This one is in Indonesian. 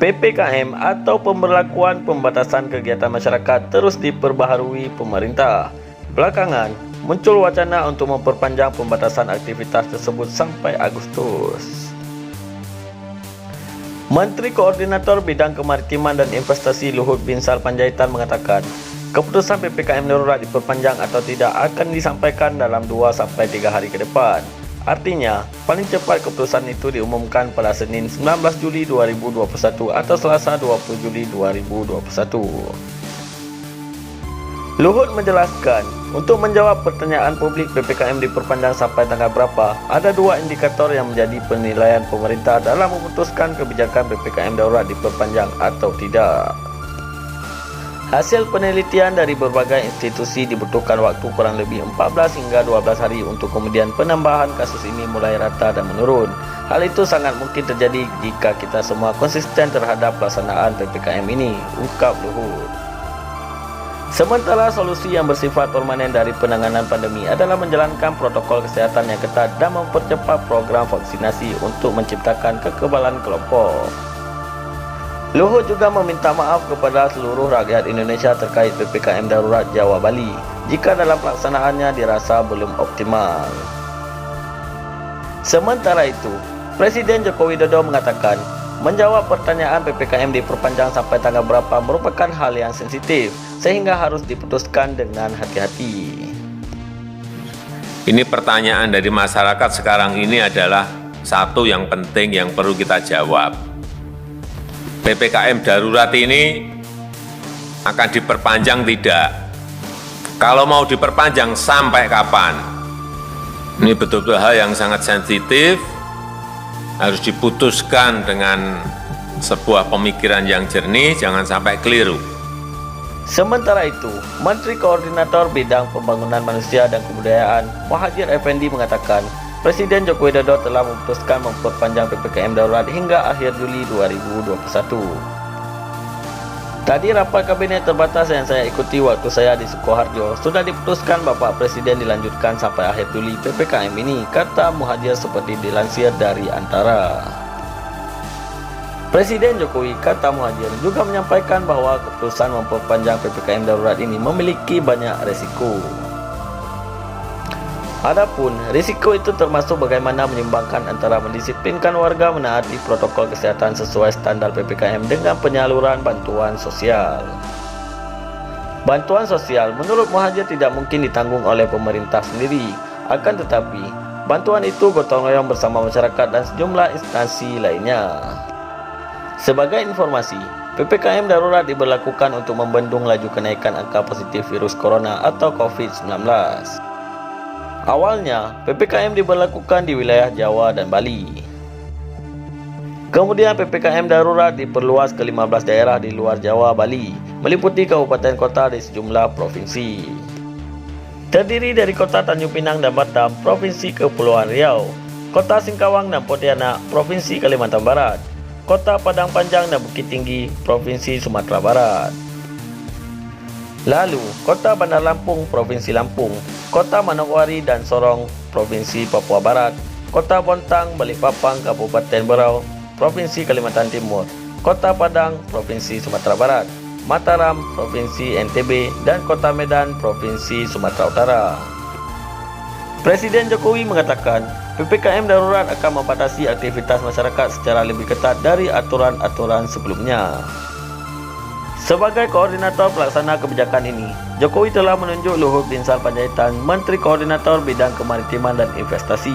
PPKM atau pemberlakuan pembatasan kegiatan masyarakat terus diperbaharui pemerintah. Belakangan, muncul wacana untuk memperpanjang pembatasan aktivitas tersebut sampai Agustus. Menteri Koordinator Bidang Kemaritiman dan Investasi Luhut Binsar Panjaitan mengatakan, keputusan PPKM darurat diperpanjang atau tidak akan disampaikan dalam 2-3 hari ke depan. Artinya, paling cepat keputusan itu diumumkan pada Senin 19 Juli 2021 atau Selasa 20 Juli 2021. Luhut menjelaskan, untuk menjawab pertanyaan publik PPKM diperpanjang sampai tanggal berapa, ada 2 indikator yang menjadi penilaian pemerintah dalam memutuskan kebijakan PPKM darurat diperpanjang atau tidak. Hasil penelitian dari berbagai institusi dibutuhkan waktu kurang lebih 14 hingga 12 hari untuk kemudian penambahan kasus ini mulai rata dan menurun. Hal itu sangat mungkin terjadi jika kita semua konsisten terhadap pelaksanaan PPKM ini, ungkap Luhut. Sementara solusi yang bersifat permanen dari penanganan pandemi adalah menjalankan protokol kesehatan yang ketat dan mempercepat program vaksinasi untuk menciptakan kekebalan kelompok. Luhut juga meminta maaf kepada seluruh rakyat Indonesia terkait PPKM darurat Jawa Bali jika dalam pelaksanaannya dirasa belum optimal. Sementara itu, Presiden Joko Widodo mengatakan, menjawab pertanyaan PPKM diperpanjang sampai tanggal berapa merupakan hal yang sensitif, sehingga harus diputuskan dengan hati-hati. Ini pertanyaan dari masyarakat sekarang ini adalah satu yang penting yang perlu kita jawab. PPKM darurat ini akan diperpanjang tidak? Kalau mau diperpanjang sampai kapan? Ini betul-betul hal yang sangat sensitif, harus diputuskan dengan sebuah pemikiran yang jernih, jangan sampai keliru. Sementara itu, Menteri Koordinator Bidang Pembangunan Manusia dan Kebudayaan Muhadjir Effendi mengatakan, Presiden Joko Widodo telah memutuskan memperpanjang PPKM darurat hingga akhir Juli 2021. Tadi rapat kabinet terbatas yang saya ikuti waktu saya di Sukoharjo, sudah diputuskan Bapak Presiden dilanjutkan sampai akhir Juli PPKM ini, kata Muhadjir seperti dilansir dari Antara. Presiden Jokowi, kata Muhadjir, juga menyampaikan bahwa keputusan memperpanjang PPKM darurat ini memiliki banyak resiko. Adapun risiko itu termasuk bagaimana menyeimbangkan antara mendisiplinkan warga menaati protokol kesehatan sesuai standar PPKM dengan penyaluran bantuan sosial. Bantuan sosial menurut Muhadjir tidak mungkin ditanggung oleh pemerintah sendiri, akan tetapi bantuan itu gotong royong bersama masyarakat dan sejumlah instansi lainnya. Sebagai informasi, PPKM darurat diberlakukan untuk membendung laju kenaikan angka positif virus corona atau COVID-19. Awalnya, PPKM diberlakukan di wilayah Jawa dan Bali. Kemudian PPKM darurat diperluas ke 15 daerah di luar Jawa, Bali, meliputi kabupaten kota di sejumlah provinsi. Terdiri dari kota Tanjung Pinang dan Batam, Provinsi Kepulauan Riau, kota Singkawang dan Pontianak, Provinsi Kalimantan Barat, kota Padang Panjang dan Bukit Tinggi, Provinsi Sumatera Barat. Lalu, kota Bandar Lampung, Provinsi Lampung, kota Manokwari dan Sorong, Provinsi Papua Barat, kota Bontang, Balikpapan, Kabupaten Berau, Provinsi Kalimantan Timur, kota Padang, Provinsi Sumatera Barat, Mataram, Provinsi NTB, dan kota Medan, Provinsi Sumatera Utara. Presiden Jokowi mengatakan, PPKM darurat akan membatasi aktivitas masyarakat secara lebih ketat dari aturan-aturan sebelumnya. Sebagai koordinator pelaksana kebijakan ini, Jokowi telah menunjuk Luhut Binsar Panjaitan, Menteri Koordinator Bidang Kemaritiman dan Investasi.